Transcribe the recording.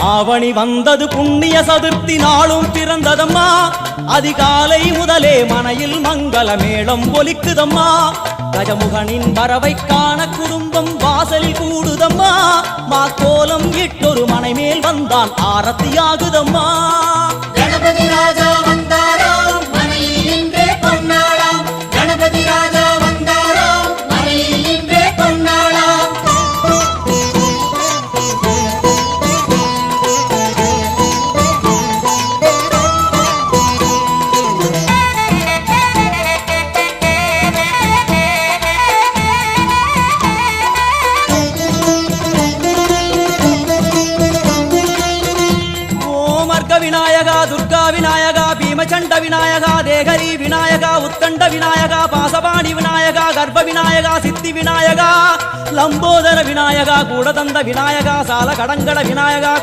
ஆவணி வந்தது புண்ணிய சதுர்த்தி நாளும் பிறந்ததம்மா அதிகாலை முதலே மனையில் மங்கள மேளம் ஒலிக்குதம்மா கஜமுகனின் வரவை காண குடும்பம் வாசலில் கூடுதம்மா மாக்கோலம் இட்டொரு மனை மேல் வந்தான் ஆரத்தியாகுதம்மா கணபதி ராஜா வந்தாராம் மனையில் நின்றே பொன்னாளாம் கணபதி ராஜா வந்தாராம் மனையில் நின்றே பொன்னாளாம் விநாயகா துர்கா விநாயகா பீமச்சண்ட விநாயகா தேகரி விநாயகா உத்தண்ட விநாயகா பாசபாணி விநாயகா கர்ப்ப விநாயகா சித்தி விநாயகா லம்போதர விநாயகா கூடதந்த விநாயகா சால கடங்கட விநாயகா